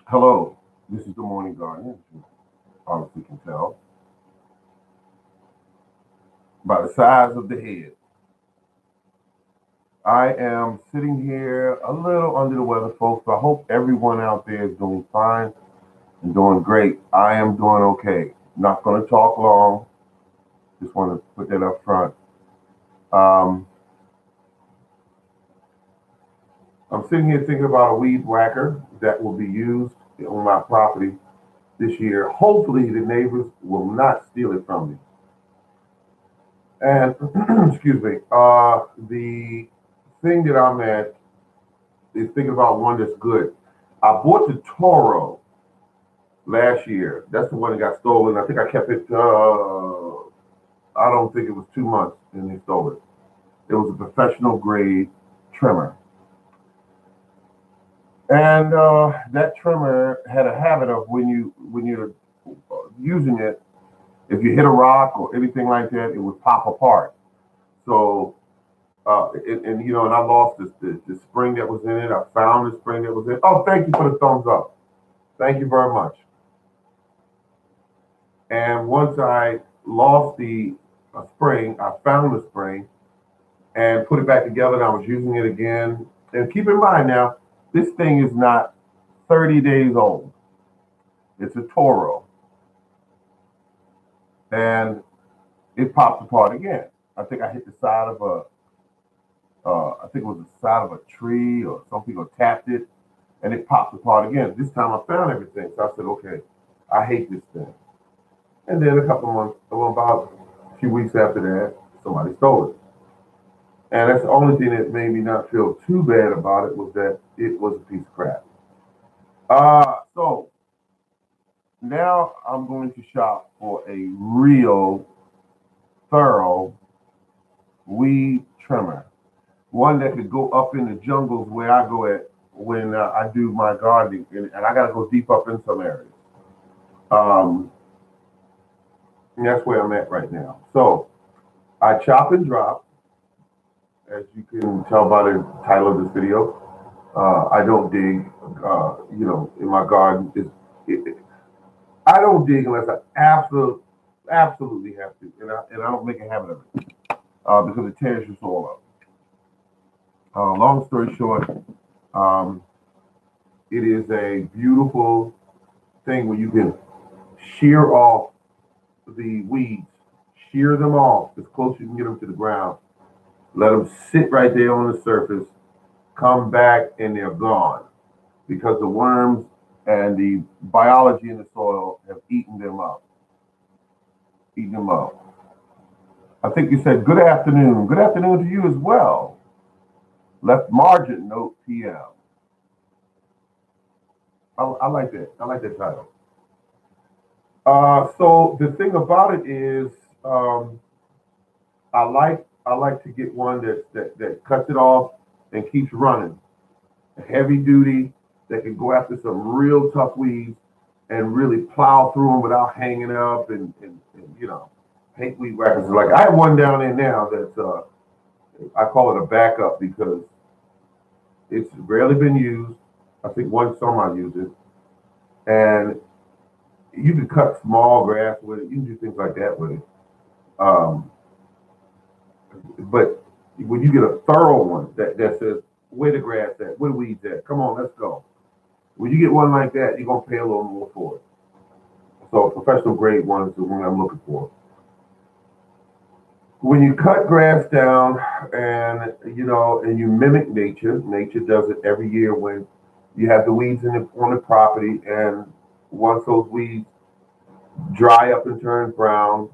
Hello, this is the Morning Garden, as you obviously can tell by the size of the head. I am sitting here a little under the weather, folks, but I hope everyone out there is doing fine and doing great. I am doing okay. Not going to talk long, just want to put that up front. Um, I'm sitting here thinking about a weed whacker that will be used on my property this year. Hopefully, the neighbors will not steal it from me. And excuse me, the thing that I'm at is thinking about one that's good. I bought the Toro last year. That's the one that got stolen. I think I kept it. I don't think it was 2 months, and they stole it. It was a professional grade trimmer, and that trimmer had a habit of when you're using it, if you hit a rock or anything like that, it would pop apart. So and I lost the spring that was in it. I found the spring that was in it. Oh, thank you for the thumbs up. Thank you very much. And once I lost the spring, I found the spring and put it back together, and I was using it again. And keep in mind now, this thing is not 30 days old. It's a Toro, and it popped apart again. I think I hit the side of I think it was the side of a tree or something, or tapped it, and it popped apart again. This time I found everything, so I said, okay, I hate this thing. And then a couple months, well, about a few weeks after that, somebody stole it. And that's the only thing that made me not feel too bad about it, was that it was a piece of crap. So now I'm going to shop for a real thorough weed trimmer, one that could go up in the jungles where I go at when I do my gardening, and I got to go deep up in some areas. Um, and that's where I'm at right now. So I chop and drop, as you can tell by the title of this video. I don't dig, in my garden. I don't dig unless I absolutely have to, and I don't make a habit of it because it tears your soul up. Long story short, um, it is a beautiful thing where you can shear off the weeds, shear them off as close as you can get them to the ground, let them sit right there on the surface, come back, and they're gone because the worms and the biology in the soil have eaten them up. Eaten them up. I think you said good afternoon. Good afternoon to you as well. Left margin note PM. I like that. I like that title. So the thing about it is, um, I like to get one that cuts it off and keeps running. Heavy duty that can go after some real tough weeds and really plow through them without hanging up and hate weed whackers. Like I have one down there now that's I call it a backup because it's rarely been used. I think one summer I used it, and you can cut small grass with it. You can do things like that with it. Um, but when you get a thorough one that says where the grass at, where the weeds at, come on, let's go. When you get one like that, you're gonna pay a little more for it. So professional grade one is the one I'm looking for. When you cut grass down and you mimic nature, nature does it every year when you have the weeds on the property, and once those weeds dry up and turn brown,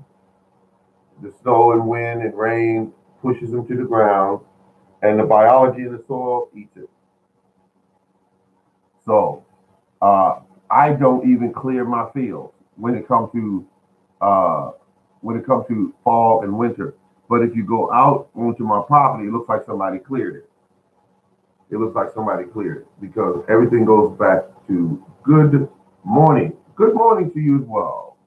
the snow and wind and rain pushes them to the ground, and the biology in the soil eats it. So uh, I don't even clear my fields uh, when it comes to fall and winter. But if you go out onto my property, it looks like somebody cleared it. It looks like somebody cleared it because everything goes back to good morning. Good morning to you as well.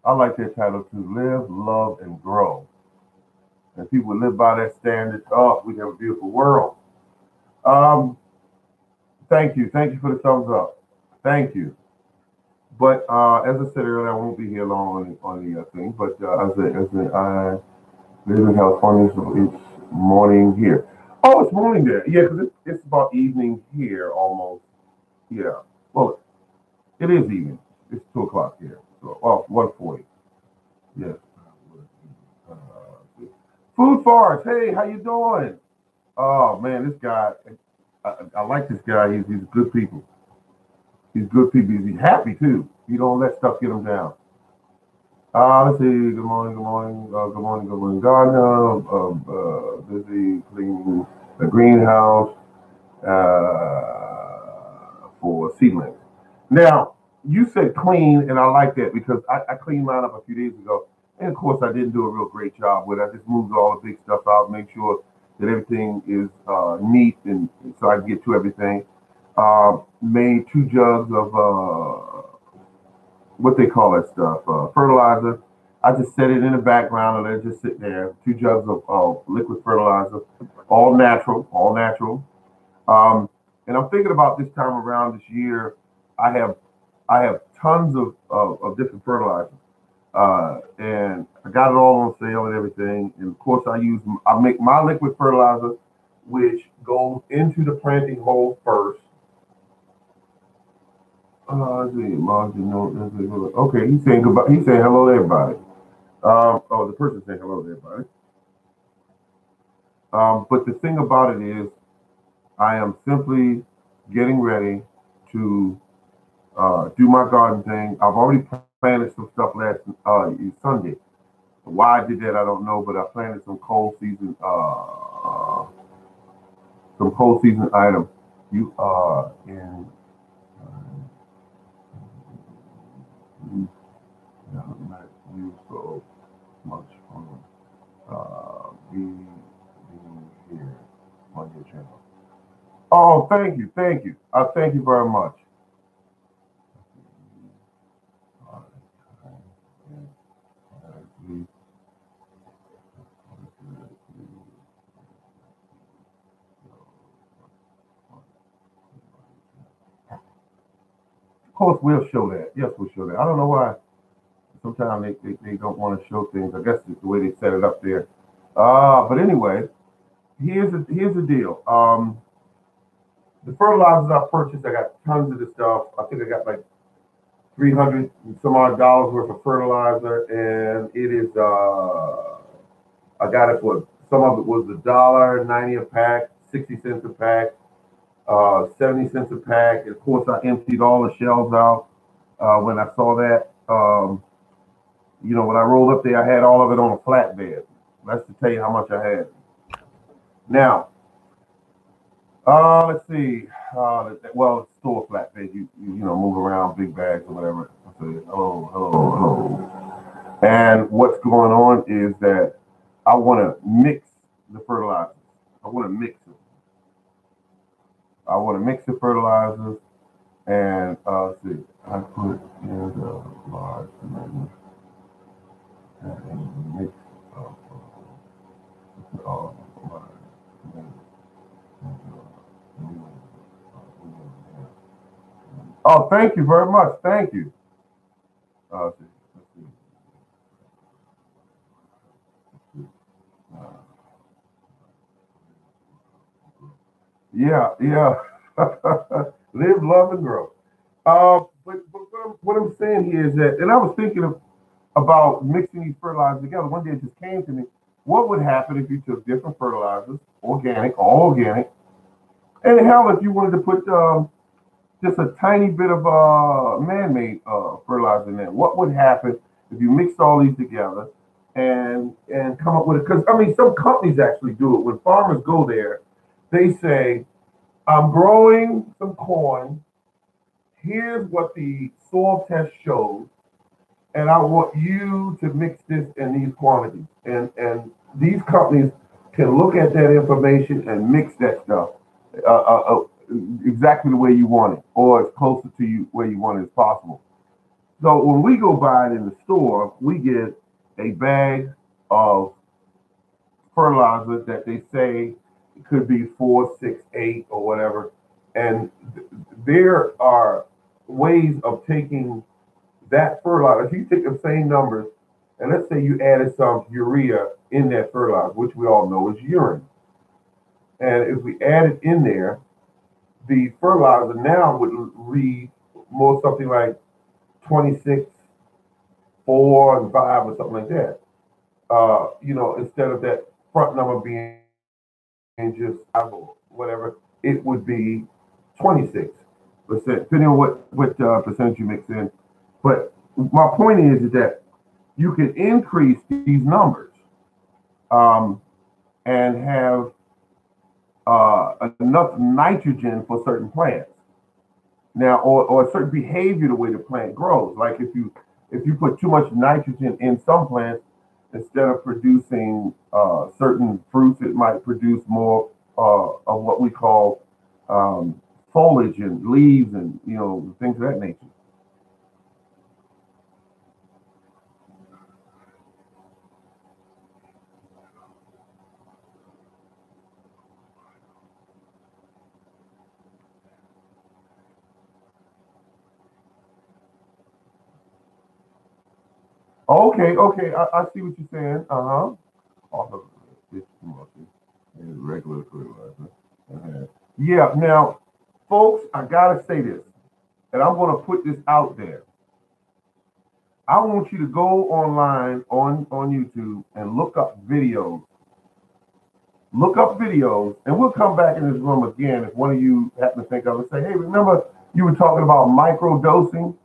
I like that title to live, love, and grow. and people would live by that standard, oh, we'd have a beautiful world. Um, thank you for the thumbs up. Thank you. But as I said earlier, I won't be here long on the thing. But I live in California, so it's morning here. Oh, it's morning there. Yeah, because it's about evening here almost. Yeah. Well, it is evening. It's 2 o'clock here. So, oh, 1:40. Yes. Uh, Food Forest. Hey, how you doing? Oh man, this guy. I like this guy. He's good people. He's good people. He's happy too. He don't let stuff get him down. Let's see. Good morning. Good morning. Good morning. Good morning. Gardener. Busy cleaning the greenhouse for seedlings. Now, you said clean, and I like that because I cleaned mine up a few days ago. And of course, I didn't do a real great job with it. I just moved all the big stuff out, make sure that everything is neat, and so I can get to everything. Made 2 jugs of what they call that stuff, fertilizer. I just set it in the background and let it just sit there. 2 jugs of liquid fertilizer, all natural, all natural. And I'm thinking about this time around this year. I have I have tons of different fertilizers, and I got it all on sale and everything. And of course, I make my liquid fertilizer, which goes into the planting hole first. Let's see, okay, he's saying goodbye. He's saying hello to everybody. Oh, the person saying hello to everybody. But the thing about it is, I am simply getting ready to do my garden thing. I've already planted some stuff last Sunday. Why I did that, I don't know, but I planted some cold season items. You are in. Not you so much from being here on your channel. Oh, thank you. Thank you very much. Of course, we'll show that. Yes, we'll show that. I don't know why. Sometimes they don't want to show things. I guess it's the way they set it up there. But anyway, here's the deal. The fertilizers I purchased, I got tons of the stuff. I think I got like 300 and some odd dollars worth of fertilizer, and it is. I got it for some of it was $1.90 a pack, 60 cents a pack, 70 cents a pack. And of course, I emptied all the shelves out when I saw that. When I rolled up there, I had all of it on a flatbed. That's to tell you how much I had. Now, let's see. Well, it's store flatbed. You move around big bags or whatever. I say, hello, hello, hello. And what's going on is that I want to mix the fertilizers. I want to mix it. I want to mix the fertilizers, and let's see. I put in the large amendment and mix of oh, thank you very much. Thank you. Let's see. Yeah, yeah. Live, love, and grow. But what I'm saying here is that, and I was thinking about mixing these fertilizers together. One day it just came to me. What would happen if you took different fertilizers, organic, all organic, and hell, if you wanted to put just a tiny bit of man-made fertilizer in there? What would happen if you mixed all these together and come up with it? Because I mean, some companies actually do it. When farmers go there, they say, "I'm growing some corn. Here's what the soil test shows, and I want you to mix this in these quantities." And these companies can look at that information and mix that stuff exactly the way you want it, or as close to you where you want it as possible. So when we go buy it in the store, we get a bag of fertilizer that they say could be 4,6,8 or whatever. And there are ways of taking that fertilizer. If you take the same numbers, and let's say you added some urea in that fertilizer, which we all know is urine. And if we add it in there, the fertilizer now would read more something like 26, 4, and 5 or something like that. Instead of that front number being just 5 or whatever, it would be 26%, depending on what percentage you mix in. But my point is that you can increase these numbers and have enough nitrogen for certain plants. Now, or a certain behavior the way the plant grows. Like if you put too much nitrogen in some plants, instead of producing certain fruits, it might produce more of what we call foliage and leaves and things of that nature. Okay, I see what you're saying. Also, it's regular fertilizer. Yeah. Now, folks, I gotta say this, and I'm gonna put this out there. I want you to go online on YouTube and look up videos. Look up videos, and we'll come back in this room again if one of you happen to think of it. Say, hey, remember you were talking about micro dosing?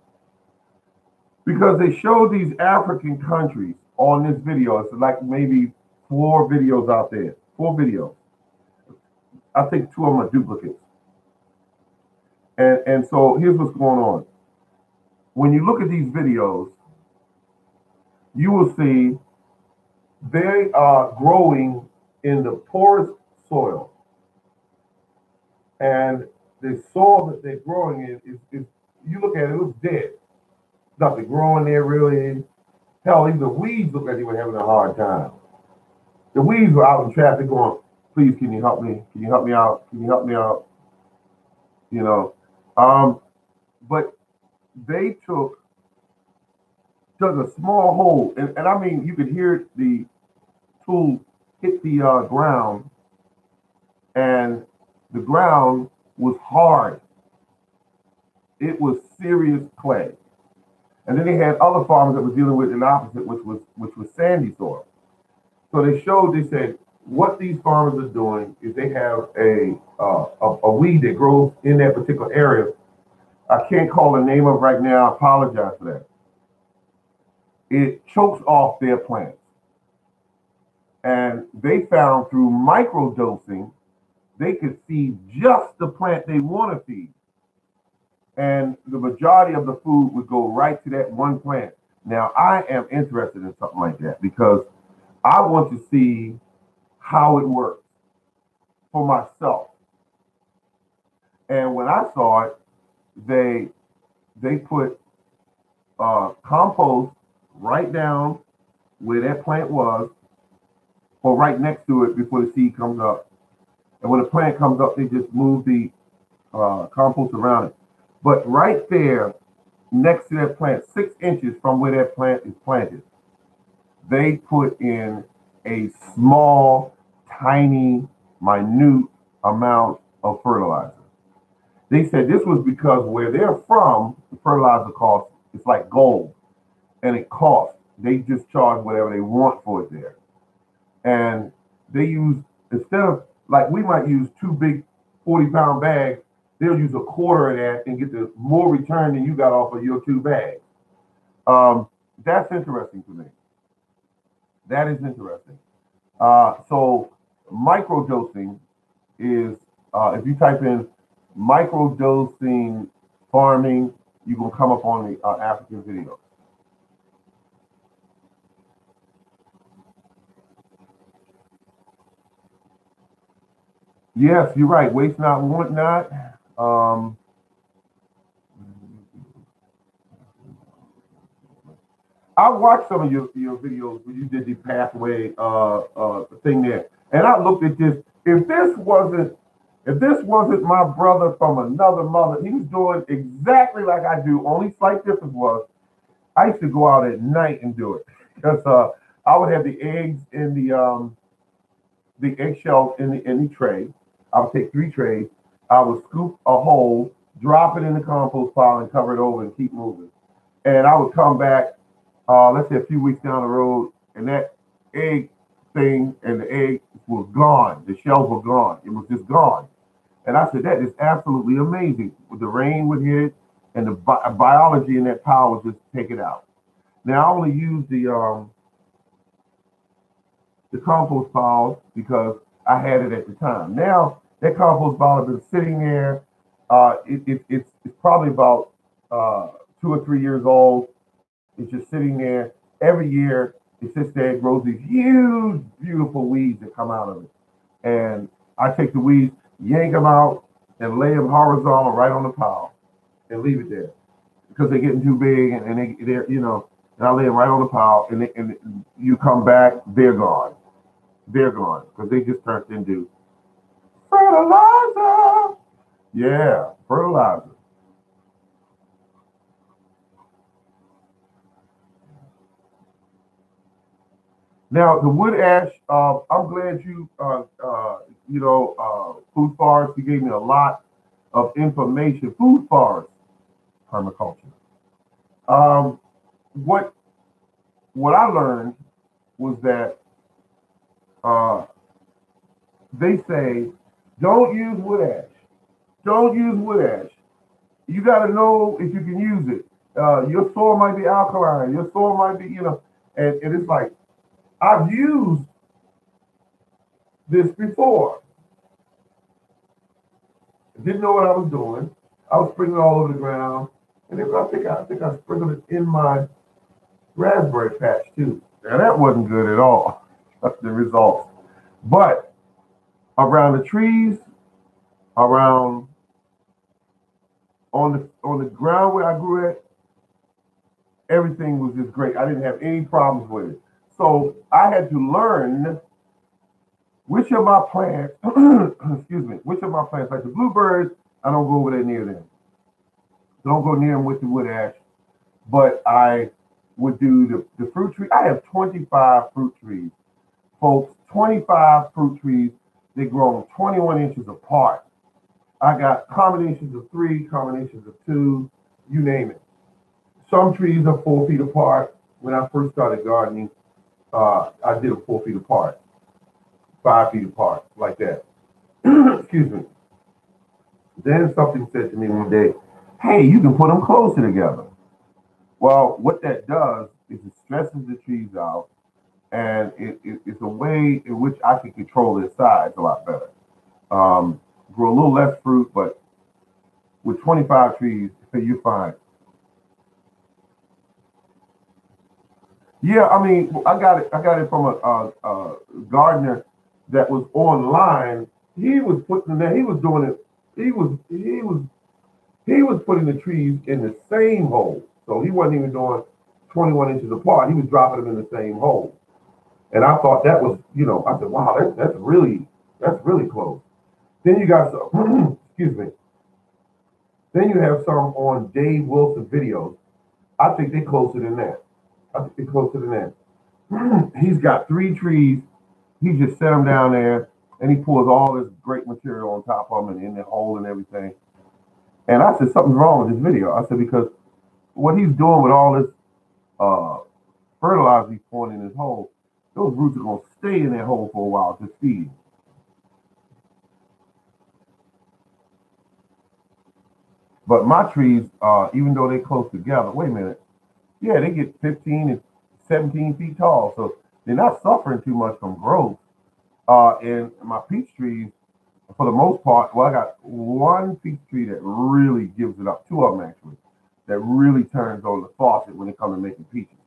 Because they show these African countries on this video. It's like maybe 4 videos out there. 4 videos. I think 2 of them are duplicates. And so here's what's going on. When you look at these videos, you will see they are growing in the porous soil. And the soil that they're growing in is you look at it, it looks dead. Nothing growing there really. Hell, even the weeds look like they were having a hard time. The weeds were out in traffic going, please, can you help me? Can you help me out? Can you help me out? But they dug a small hole, and I mean, you could hear the tool hit the ground, and the ground was hard. It was serious clay. And then they had other farmers that were dealing with an opposite, which was sandy soil. So they said, what these farmers are doing is they have a weed that grows in that particular area. I can't call the name of it right now. I apologize for that. It chokes off their plants. And they found through microdosing, they could feed just the plant they want to feed. And the majority of the food would go right to that one plant. Now, I am interested in something like that because I want to see how it works for myself. And when I saw it, they put compost right down where that plant was, or right next to it before the seed comes up. And when the plant comes up, they just move the compost around it. But right there, next to that plant, 6 inches from where that plant is planted, they put in a small, tiny, minute amount of fertilizer. They said this was because where they're from, the fertilizer costs, it's like gold. And it costs. They just charge whatever they want for it there. And they use, instead of, like we might use 2 big 40-pound bags, they'll use a quarter of that and get the more return than you got off of your 2 bags. That's interesting to me. That is interesting. So microdosing is, if you type in microdosing farming, you're going to come up on the African video. Yes, you're right. Waste not, want not. I watched some of your videos when you did the pathway thing there, and I looked at this. If this wasn't my brother from another mother, he was doing exactly like I do. Only slight difference was I used to go out at night and do it because I would have the eggs in the eggshell in the tray. I would take 3 trays. I would scoop a hole, drop it in the compost pile, and cover it over and keep moving. And I would come back, let's say a few weeks down the road, and that egg thing and the egg was gone. The shells were gone. It was just gone. And I said, that is absolutely amazing. The rain would hit it, and the biology in that pile would just take it out. Now I only use the compost pile because I had it at the time. Now that compost pile has been sitting there. It's probably about 2 or 3 years old. It's just sitting there. Every year it sits there, it grows these huge, beautiful weeds that come out of it. And I take the weeds, yank them out, and lay them horizontal right on the pile and leave it there because they're getting too big and they're, and I lay them right on the pile and you come back, they're gone. They're gone because they just turned into fertilizer. Yeah, fertilizer. Now the wood ash. I'm glad food forest. You gave me a lot of information. Food forest permaculture. Um, what what I learned was that uh, they say don't use wood ash. Don't use wood ash. You got to know if you can use it. Your soil might be alkaline. Your soil might be, and it's like I've used this before. Didn't know what I was doing. I was sprinkling all over the ground, and then I think I sprinkled it in my raspberry patch too. Now that wasn't good at all. The results, but around the trees, around on the ground where I grew at, everything was just great. I didn't have any problems with it. So I had to learn which of my plants, excuse me, which of my plants, like the blueberries, I don't go over there near them. Don't go near them with the wood ash. But I would do the fruit tree. I have 25 fruit trees, folks. 25 fruit trees. They grow 21 inches apart. I got combinations of 3, combinations of 2, you name it. Some trees are 4 feet apart. When I first started gardening, I did them 4 feet apart, 5 feet apart, like that. Excuse me. Then something said to me one day, hey, you can put them closer together. Well, what that does is it stresses the trees out, and it's a way in which I can control their size a lot better. Grow a little less fruit, but with 25 trees, you're fine. Yeah, I mean, I got it from a gardener that was online. He was putting that. He was doing it. He was putting the trees in the same hole. So he wasn't even doing 21 inches apart. He was dropping them in the same hole. And I thought that was, I said, wow, that's really close. Then you got some, excuse me. Then you have some on Dave Wilson videos. I think they're closer than that. I think they're closer than that. He's got 3 trees. He just set them down there, and he pours all this great material on top of them and in the hole and everything. And I said, something's wrong with this video. I said, because what he's doing with all this uh, fertilizer he's pouring in his hole, those roots are going to stay in that hole for a while, just feeding. But my trees, even though they're close together, wait a minute, yeah, they get 15 and 17 feet tall, so they're not suffering too much from growth. And my peach trees, for the most part, well, I got one peach tree that really gives it up, 2 of them actually, that really turns on the faucet when it comes to making peaches.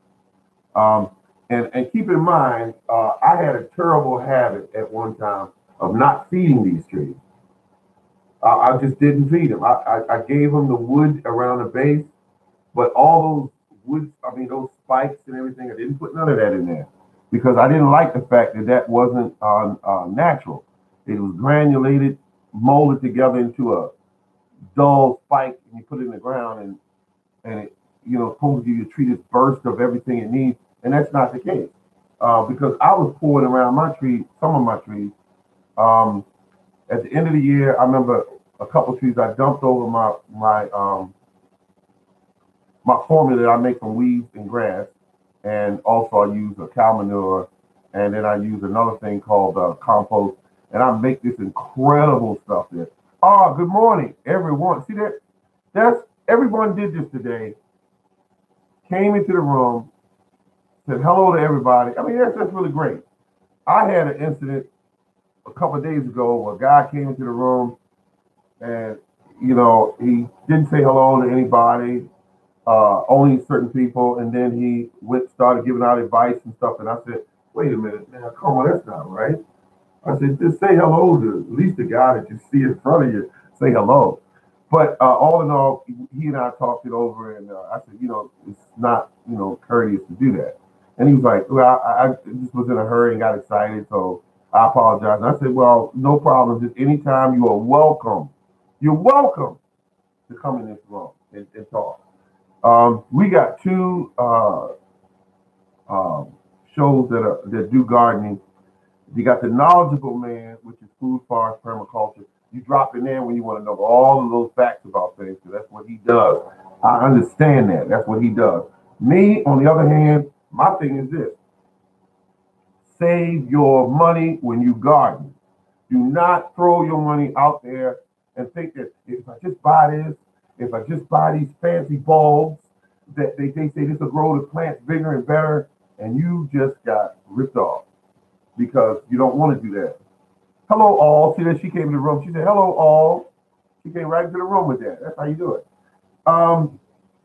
Um, and keep in mind, I had a terrible habit at one time of not feeding these trees. I just didn't feed them. I gave them the wood around the base, but all those wood, I mean, those spikes and everything. I didn't put none of that in there because I didn't like the fact that that wasn't natural. It was granulated, molded together into a dull spike, and you put it in the ground, and it, supposed to give you a tree this burst of everything it needs, and that's not the case. Because I was pouring around my tree, some of my trees. Um, at the end of the year, I remember a couple of trees I dumped over my formula that I make from weeds and grass, and also I use a cow manure, and then I use another thing called compost, and I make this incredible stuff there. Oh, good morning, everyone. See that? That's everyone did this today. Came into the room, said hello to everybody. I mean, that's really great. I had an incident a couple of days ago where a guy came into the room and he didn't say hello to anybody, only certain people, and then he started giving out advice and stuff. And I said, "Wait a minute, man, come on, that's not right." I said, "Just say hello to at least the guy that you see in front of you. Say hello." But all in all, he and I talked it over, and I said, it's not, courteous to do that. And he was like, "Well, I just was in a hurry and got excited, so I apologize." And I said, "Well, no problem. Just anytime you are welcome. You're welcome to come in this room and talk." We got two shows that do gardening. You got the knowledgeable man, which is food, forest, permaculture. You drop in there when you want to know all of those facts about things, because that's what he does. I understand that. That's what he does. Me, on the other hand, my thing is this: save your money when you garden. Do not throw your money out there and think that if I just buy this, if I just buy these fancy bulbs, that they say this will grow the plants bigger and better, and you just got ripped off because you don't want to do that. Hello, all. See that she came in the room. She said, "Hello, all." She came right into the room with that. That's how you do it.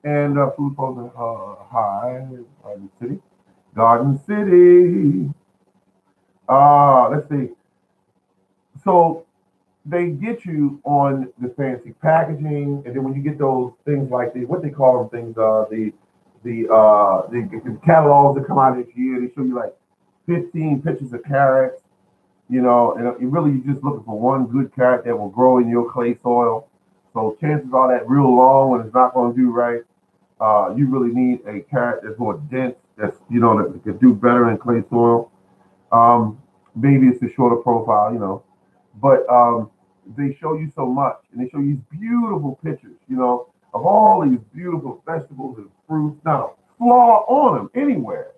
And food posting, hi, Garden City. Let's see. So they get you on the fancy packaging, and then when you get those things like what they call them things, the catalogs that come out each year, they show you like 15 pictures of carrots, and really you're just looking for one good carrot that will grow in your clay soil. So chances are that real long one is not going to do right. You really need a carrot that's more dense, that could do better in clay soil. Maybe it's a shorter profile, but they show you so much, and they show you these beautiful pictures, of all these beautiful vegetables and fruits, not a flaw on them anywhere,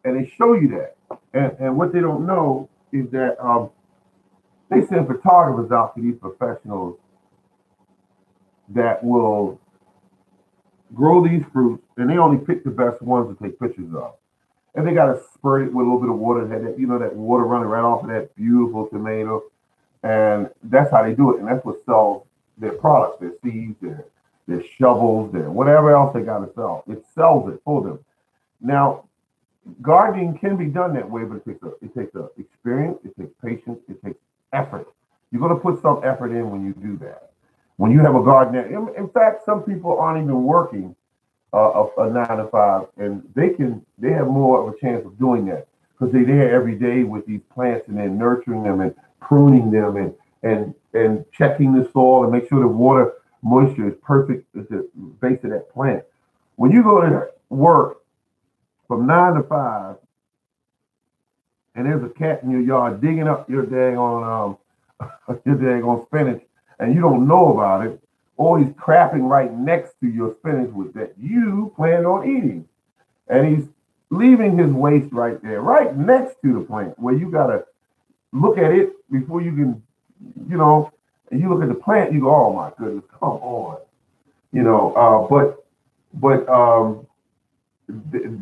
and they show you that. And what they don't know is that they send photographers out to these professionals that will grow these fruits, and they only pick the best ones to take pictures of. And they got to spurt it with a little bit of water, that water running right off of that beautiful tomato. And that's how they do it. And that's what sells their products, their seeds, their shovels, their whatever else they got to sell. It sells it for them. Now, gardening can be done that way, but it takes a experience, it takes patience, it takes effort. You're going to put some effort in when you do that. When you have a garden, in fact, some people aren't even working a 9 to 5, and they have more of a chance of doing that because they're there every day with these plants and then nurturing them and pruning them and checking the soil and make sure the water moisture is perfect at the base of that plant. When you go to work from 9 to 5, and there's a cat in your yard digging up your daggone spinach, and you don't know about it, or he's crapping right next to your spinach with that you plan on eating, and he's leaving his waste right there, right next to the plant, where you gotta look at it before you can, and you look at the plant, you go, "Oh my goodness, come on," but the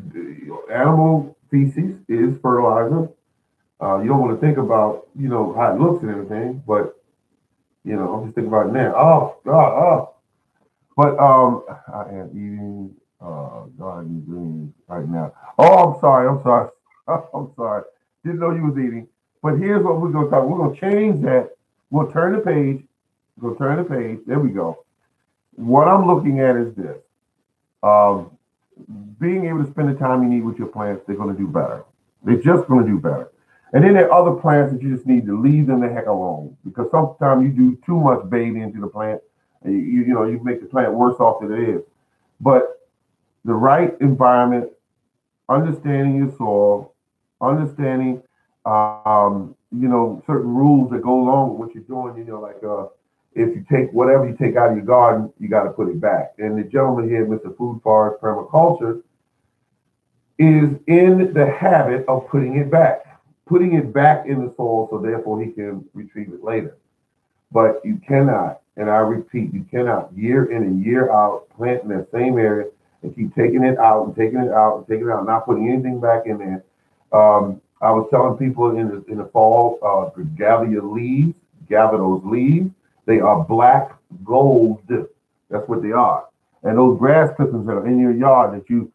animal feces is fertilizer. You don't want to think about, how it looks and everything, but, I'm just thinking about it now. Oh, God, oh. But I am eating garden greens right now. Oh, I'm sorry. I'm sorry. Didn't know you was eating. But here's what we're going to talk. We're going to change that. We'll turn the page. There we go. What I'm looking at is this. being able to spend the time you need with your plants, they're going to do better. They're just going to do better. And then there are other plants that you just need to leave them the heck alone, because sometimes you do too much bathing into the plant, and you make the plant worse off than it is. But the right environment, understanding your soil, understanding certain rules that go along with what you're doing. Like if you take whatever you take out of your garden, you got to put it back. And the gentleman here, Mr. Food Forest Permaculture, is in the habit of putting it back in the soil, so therefore he can retrieve it later. But you cannot, and I repeat, you cannot year in and year out plant in that same area and keep taking it out and taking it out and taking it out, not putting anything back in there. I was telling people in the fall to gather your leaves, gather those leaves. They are black gold. That's what they are. And those grass clippings that are in your yard that you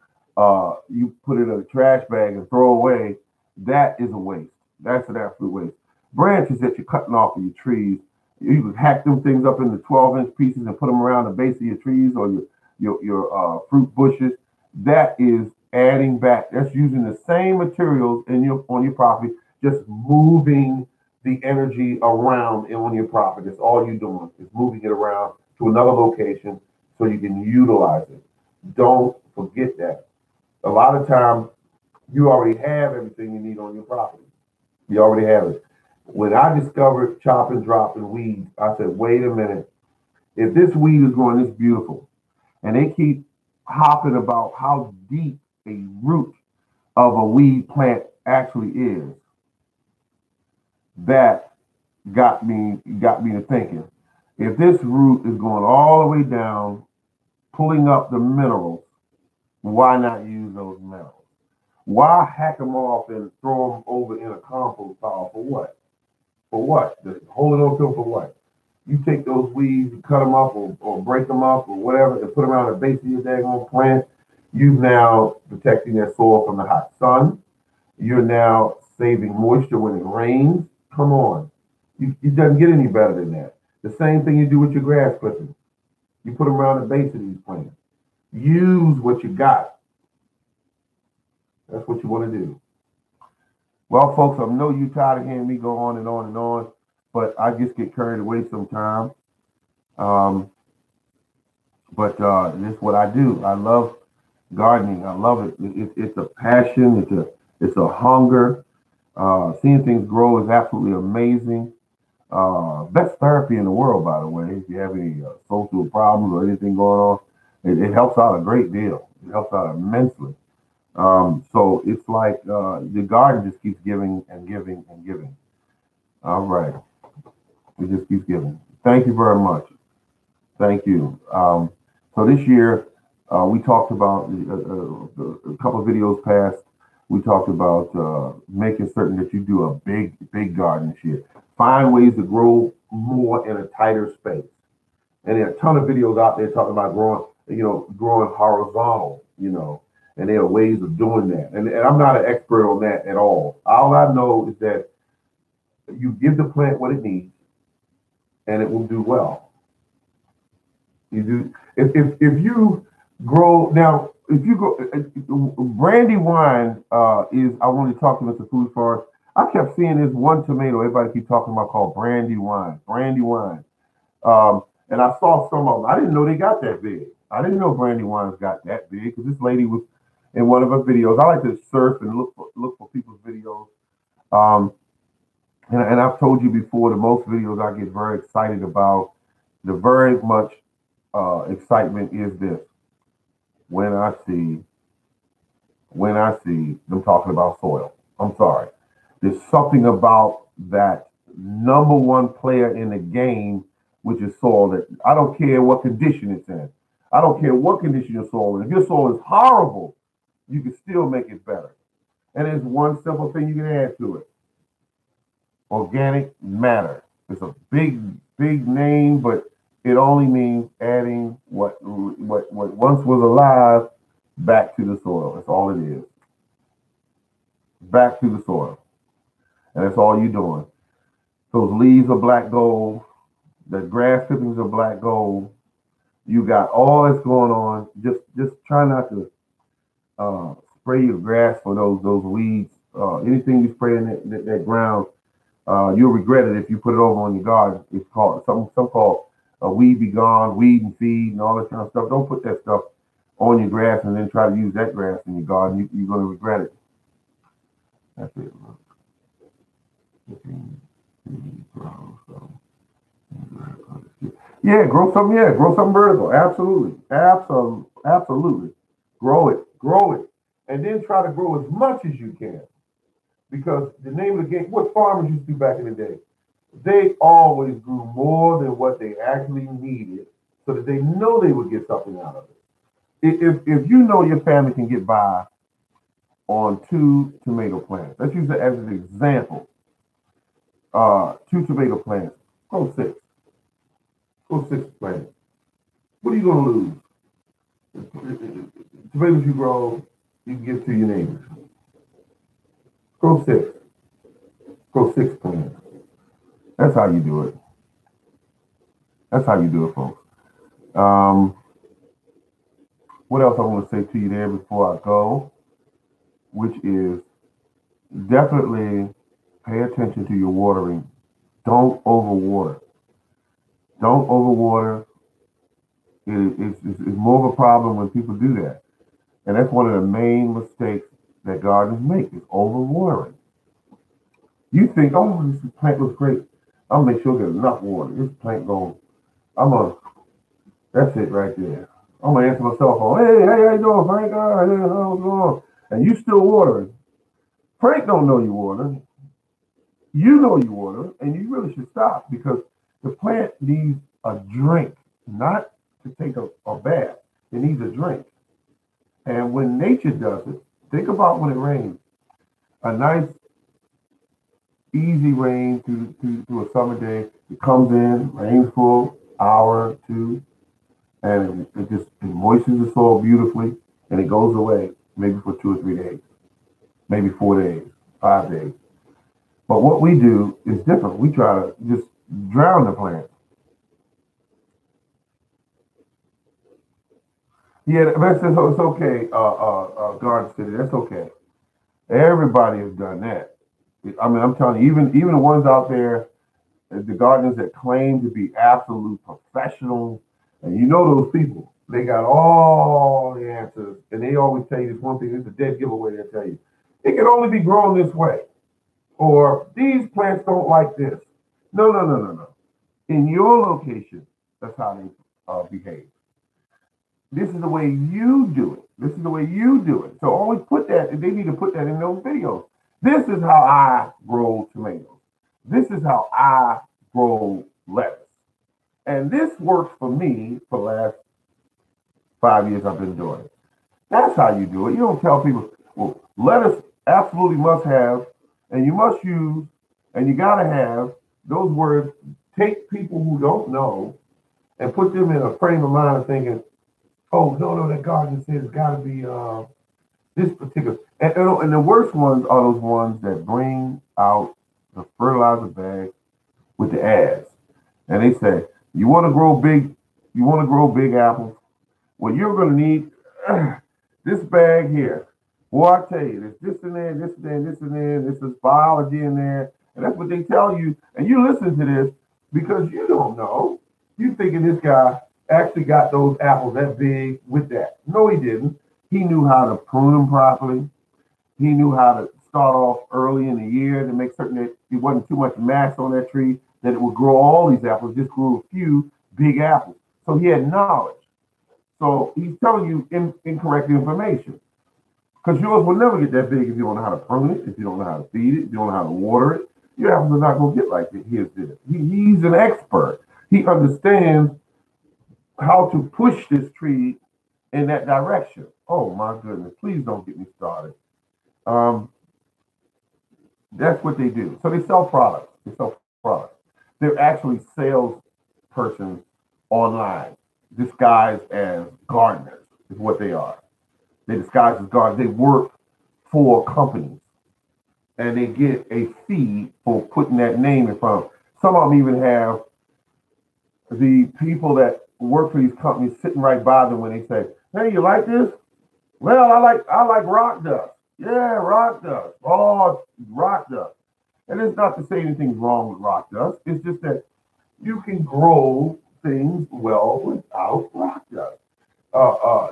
put in a trash bag and throw away, that is a waste. That's an absolute waste. Branches that you're cutting off of your trees, you can hack them things up into 12-inch pieces and put them around the base of your trees or your fruit bushes. That is adding back. That's using the same materials on your property, just moving the energy around on your property. That's all you're doing, is moving it around to another location so you can utilize it. Don't forget that. A lot of times, you already have everything you need on your property. You already have it. When I discovered chopping, dropping weeds, I said, wait a minute. If this weed is growing this beautiful, and they keep hopping about how deep a root of a weed plant actually is, that got me to thinking. If this root is going all the way down, pulling up the minerals, why not use those minerals? Why hack them off and throw them over in a compost pile? For what? For what? Hold it on to them for what? You take those weeds, you cut them up or break them up or whatever, and put them around the base of your daggone plant. You've now protecting that soil from the hot sun. You're now saving moisture when it rains. Come on. It doesn't get any better than that. The same thing you do with your grass clippings. You put them around the base of these plants. Use what you got. That's what you want to do. Well, folks, I know you're tired of hearing me go on and on and on, but I just get carried away sometimes. But it's what I do. I love gardening. I love it. It's a passion. It's a hunger. Seeing things grow is absolutely amazing. Best therapy in the world, by the way. If you have any social problems or anything going on, it helps out a great deal. It helps out immensely. So it's like the garden just keeps giving and giving and giving. All right. It just keeps giving. Thank you very much. Thank you. So this year, we talked about a couple of videos past. We talked about making certain that you do a big garden this year. Find ways to grow more in a tighter space. And there are a ton of videos out there talking about growing horizontal, and there are ways of doing that. And I'm not an expert on that at all. All I know is that you give the plant what it needs, and it will do well. You do. If you grow now, if you go, brandy wine is. I want to talk to Mr. Food Forest. I kept seeing this one tomato everybody keep talking about called brandy wine. Brandy wine. And I saw some of them. I didn't know they got that big. I didn't know brandy wines got that big because this lady was in one of her videos. I like to surf and look for people's videos. And I've told you before, the most videos I get very excited about, the very much excitement is this. When I see them talking about soil. I'm sorry. There's something about that number one player in the game, which is soil, that I don't care what condition it's in. I don't care what condition your soil is. If your soil is horrible, you can still make it better. And there's one simple thing you can add to it. Organic matter. It's a big name, but it only means adding what once was alive back to the soil. That's all it is. Back to the soil. And that's all you're doing. Those leaves are black gold. The grass clippings are black gold. You got all that's going on. Just try not to Spray your grass for those weeds. Anything you spray in that ground, you'll regret it if you put it over on your garden. It's called some called weed be gone, weed and feed, and all that kind of stuff. Don't put that stuff on your grass and then try to use that grass in your garden. You're going to regret it. That's it. Yeah, grow something. Yeah, grow something vertical. Absolutely, absolutely, absolutely. Grow it, and then try to grow as much as you can. Because the name of the game, what farmers used to do back in the day, they always grew more than what they actually needed, so that they know they would get something out of it. If you know your family can get by on two tomato plants, let's use it as an example. Two tomato plants, grow six. Go six plants. What are you going to lose? Tomatoes you grow, you can give to your neighbors. Grow six. Grow six plants. That's how you do it. That's how you do it, folks. What else I want to say to you there before I go, which is definitely pay attention to your watering. Don't overwater. Don't overwater. It's more of a problem when people do that. And that's one of the main mistakes that gardeners make is overwatering. You think, oh, this plant looks great. I'll make sure I get enough water. This plant going, that's it right there. I'm gonna answer my cell phone. Hey, how you doing, Frank? What's going on? And you still watering. Frank don't know you watering. You know you watering, and you really should stop because the plant needs a drink, not to take a bath. It needs a drink. And when nature does it, think about when it rains. A nice, easy rain through a summer day. It comes in, rains for an hour, two, and it moistens the soil beautifully, and it goes away maybe for 2 or 3 days, maybe 4 days, 5 days. But what we do is different. We try to just drown the plant. Yeah, that's it's okay, Garden City. That's okay. Everybody has done that. I mean, I'm telling you, even the ones out there, the gardeners that claim to be absolute professionals, and you know those people, they got all the answers, and they always tell you this one thing. It's a dead giveaway. They tell you it can only be grown this way, or these plants don't like this. No, no, no, no, no. In your location, that's how they behave. This is the way you do it. This is the way you do it. So always put that, they need to put that in those videos. This is how I grow tomatoes. This is how I grow lettuce. And this works for me for the last 5 years I've been doing it. That's how you do it. You don't tell people, well, lettuce absolutely must have, and you must use, and you got to have those words. Take people who don't know and put them in a frame of mind of thinking, oh, no, that garden says it's got to be this particular. And the worst ones are those ones that bring out the fertilizer bag with the ads. And they say, you want to grow big apples? Well, you're going to need this bag here. Boy, I tell you, there's this in there, this in there, this in there, this is biology in there. And that's what they tell you. And you listen to this because you don't know. You thinking this guy actually got those apples that big with that. No, he didn't. He knew how to prune them properly. He knew how to start off early in the year to make certain that it wasn't too much mass on that tree, that it would grow all these apples, just grew a few big apples. So he had knowledge. So he's telling you incorrect information. Because yours will never get that big if you don't know how to prune it, if you don't know how to feed it, if you don't know how to water it. Your apples are not going to get like his did. He's an expert. He understands how to push this tree in that direction. Oh my goodness, please don't get me started. That's what they do. So they sell products. They're actually salespersons online, disguised as gardeners is what they are. They disguise as gardeners. They work for companies and they get a fee for putting that name in front of them. Some of them even have the people that work for these companies sitting right by them when they say, hey, you like this? Well, I like rock dust. Yeah, rock dust. Oh, rock dust. And it's not to say anything's wrong with rock dust. It's just that you can grow things well without rock dust.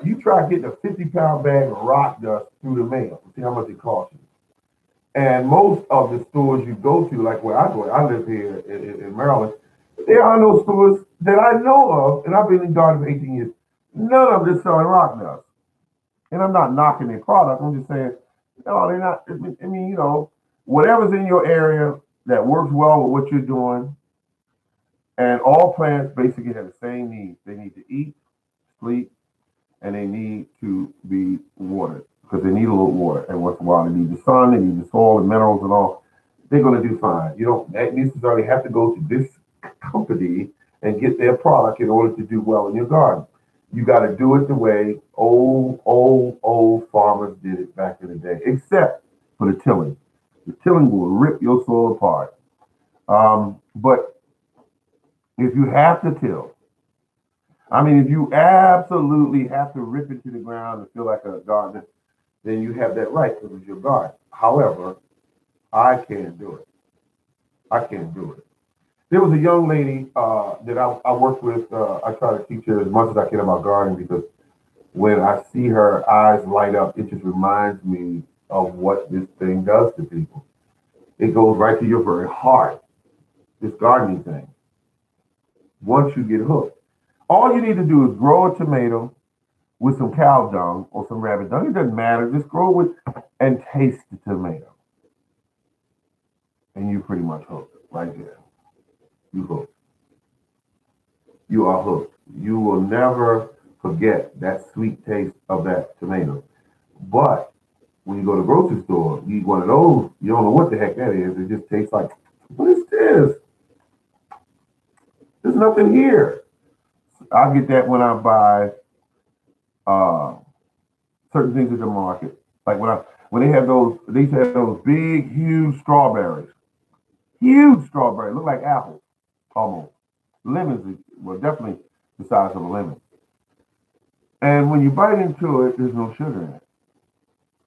You try getting a 50-pound bag of rock dust through the mail. See how much it costs you. And most of the stores you go to, like where I go, I live here in Maryland, there are no stores that I know of, and I've been in garden for 18 years. None of them selling rock dust. And I'm not knocking their product. I'm just saying, no, they're not. I mean, whatever's in your area that works well with what you're doing, and all plants basically have the same needs. They need to eat, sleep, and they need to be watered because they need a little water. And once in a while, they need the sun, they need the soil, the minerals, and all. They're going to do fine. You don't necessarily have to go to this company and get their product in order to do well in your garden. You got to do it the way old farmers did it back in the day, except for the tilling. The tilling will rip your soil apart. But if you have to till, I mean, if you absolutely have to rip it to the ground and feel like a gardener, then you have that right because it's your garden. However, I can't do it. I can't do it. There was a young lady that I worked with. I try to teach her as much as I can about gardening because when I see her eyes light up, it just reminds me of what this thing does to people. It goes right to your very heart, this gardening thing. Once you get hooked, all you need to do is grow a tomato with some cow dung or some rabbit dung. It doesn't matter. Just grow it with and taste the tomato, and you're pretty much hooked right there. You hooked. You are hooked. You will never forget that sweet taste of that tomato. But when you go to the grocery store, you eat one of those, you don't know what the heck that is. It just tastes like, what is this? There's nothing here. I get that when I buy uh, certain things at the market. Like when they used to have those big, huge strawberries. Huge strawberries, look like apples almost. Lemons were definitely the size of a lemon. And when you bite into it, there's no sugar in it.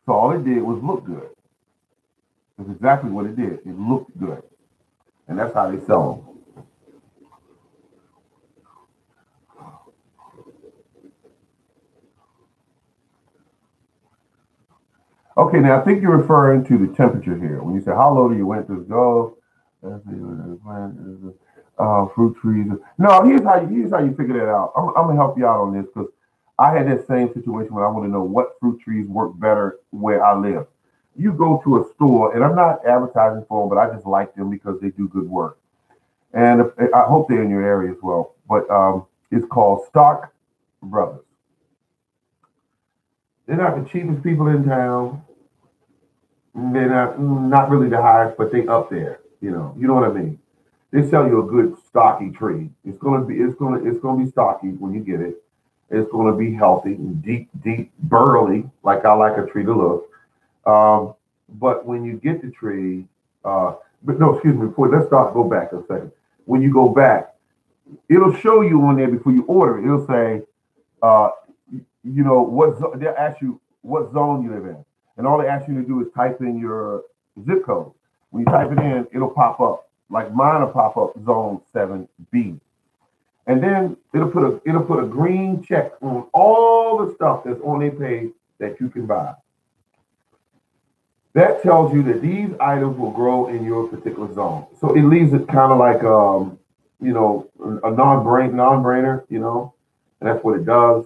So all it did was look good. That's exactly what it did. It looked good. And that's how they sell them. Okay, now I think you're referring to the temperature here. When you say how low do your winters go? Fruit trees. No, here's how you figure that out. I'm gonna help you out on this because I had that same situation where I want to know what fruit trees work better where I live. You go to a store, and I'm not advertising for them, but I just like them because they do good work. And I hope they're in your area as well. But it's called Stock Brothers. They're not the cheapest people in town. They're not really the highest, but they up there. You know what I mean. They sell you a good stocky tree. It's gonna be stocky when you get it. It's gonna be healthy, deep, burly, like I like a tree to look. Um, but when you get the tree, but no, excuse me. Before let's start. Go back a second. When you go back, it'll show you on there before you order it. It'll say, uh, they'll ask you what zone you live in, and all they ask you to do is type in your zip code. When you type it in, it'll pop up. Like mine will pop up zone 7B, and then it'll put a green check on all the stuff that's on their page that you can buy. That tells you that these items will grow in your particular zone. So it leaves it kind of like a non-brainer, and that's what it does.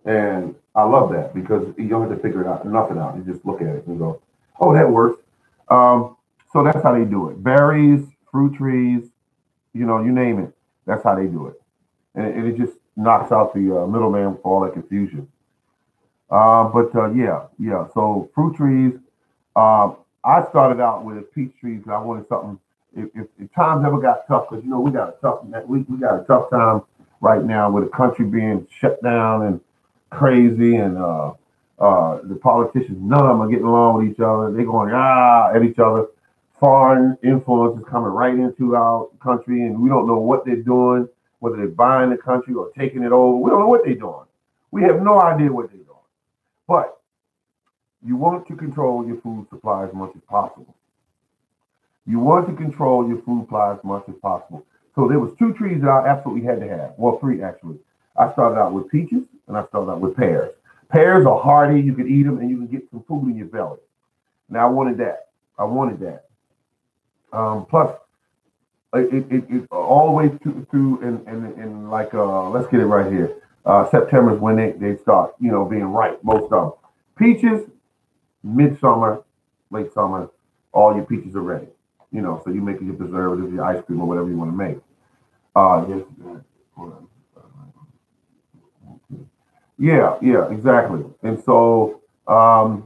And I love that because you don't have to figure it out, nothing out. You just look at it and go, oh, that works. Um, so that's how they do it. Berries, fruit trees, you name it. That's how they do it. And it just knocks out the middleman for all that confusion. But yeah, yeah. So fruit trees. I started out with peach trees because I wanted something. If times ever got tough, because we got a tough time right now with the country being shut down and crazy, and the politicians, none of them are getting along with each other. They're going at each other. Foreign influence is coming right into our country, and we don't know what they're doing, whether they're buying the country or taking it over. We don't know what they're doing. We have no idea what they're doing. But you want to control your food supply as much as possible. You want to control your food supply as much as possible. So there was 2 trees that I absolutely had to have. Well, 3 actually. I started out with peaches and I started out with pears. Pears are hardy. You can eat them and you can get some food in your belly. Now I wanted that. I wanted that. Plus, it all the way through and like let's get it right here. September is when they start being ripe. Most of them. Peaches, midsummer, late summer, all your peaches are ready. So you make your preservatives, your ice cream, or whatever you want to make. Yes, yeah, exactly. And so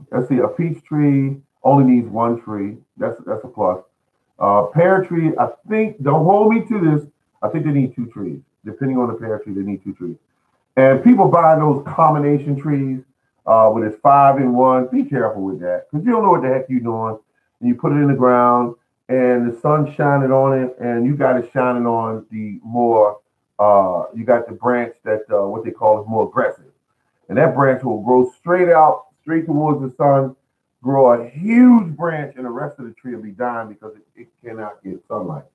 let's see, a peach tree only needs 1 tree. That's a plus. Pear tree, I think, don't hold me to this. I think they need 2 trees. Depending on the pear tree, they need 2 trees. And people buy those combination trees when it's 5 in 1. Be careful with that because you don't know what the heck you're doing. And you put it in the ground and the sun's shining on it, and you got it shining on the more, you got the branch that what they call is more aggressive. And that branch will grow straight out, straight towards the sun, grow a huge branch, and the rest of the tree will be dying because it cannot get sunlight.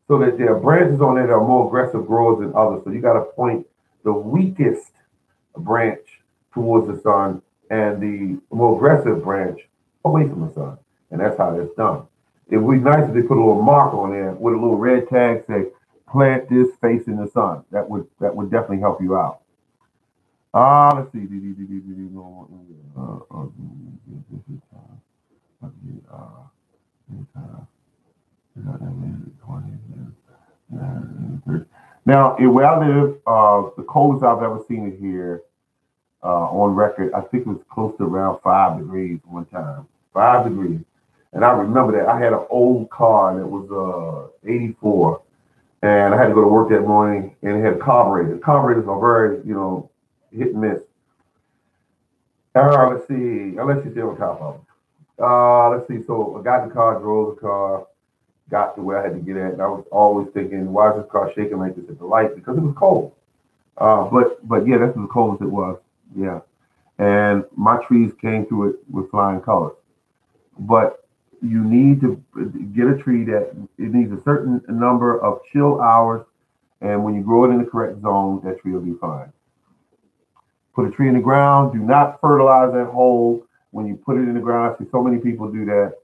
So that there are branches on there that are more aggressive growers than others. So you got to point the weakest branch towards the sun and the more aggressive branch away from the sun. And that's how that's done. It would be nice if they put a little mark on there with a little red tag say, plant this facing the sun. That would definitely help you out. Let's see. Now, where I live, the coldest I've ever seen it here on record, I think it was close to around 5 degrees one time. 5 degrees. And I remember that I had an old car that was 84, and I had to go to work that morning, and it had a carburetor. Carburetors are very, hit and miss. Let's see. I'll let you stay on top of them. Let's see. So I got in the car, drove the car, got to where I had to get at, and I was always thinking, why is this car shaking like this at the light? Because it was cold. But yeah, that's as cold as it was. Yeah. And my trees came through it with flying colors. But you need to get a tree that it needs a certain number of chill hours, and when you grow it in the correct zone, that tree will be fine. Put a tree in the ground. Do not fertilize that hole when you put it in the ground. I see so many people do that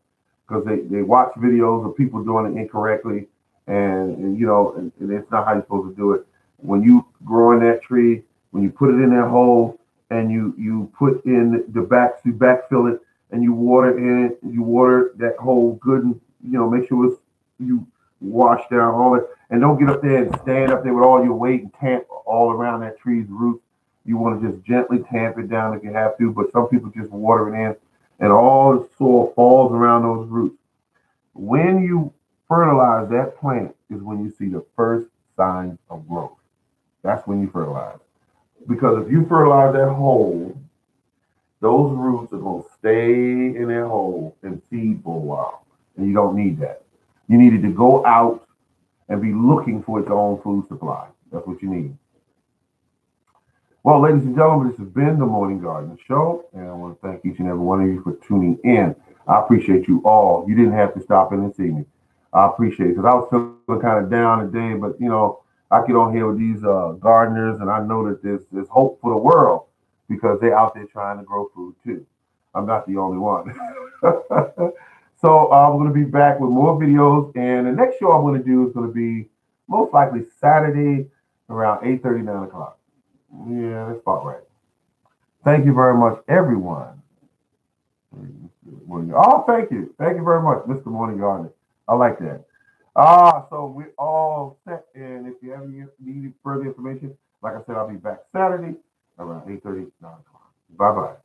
because they watch videos of people doing it incorrectly, and it's not how you're supposed to do it. When you grow in that tree, when you put it in that hole and you put in you backfill it and you water in it, you water that hole good and make sure you wash down all it, and don't get up there and stand up there with all your weight and tamp all around that tree's roots. You want to just gently tamp it down if you have to, but some people just water it in and all the soil falls around those roots. When you fertilize that plant is when you see the first signs of growth. That's when you fertilize. Because if you fertilize that hole, those roots are going to stay in that hole and feed for a while. And you don't need that. You need it to go out and be looking for its own food supply. That's what you need. Well, ladies and gentlemen, this has been the Morning Garden Show, and I want to thank each and every one of you for tuning in. I appreciate you all. You didn't have to stop in and see me. I appreciate it because I was feeling kind of down today, but I get on here with these gardeners, and I know that there's hope for the world because they're out there trying to grow food too. I'm not the only one. So I'm going to be back with more videos, and the next show I'm going to do is going to be most likely Saturday around 8:30, 9 o'clock. Yeah, that's about right. Thank you very much, everyone. Oh, thank you. Thank you very much, Mr. Morning Garden. I like that. So we're all set. And if you have any need further information, like I said, I'll be back Saturday around 8:30, 9 o'clock. Bye-bye.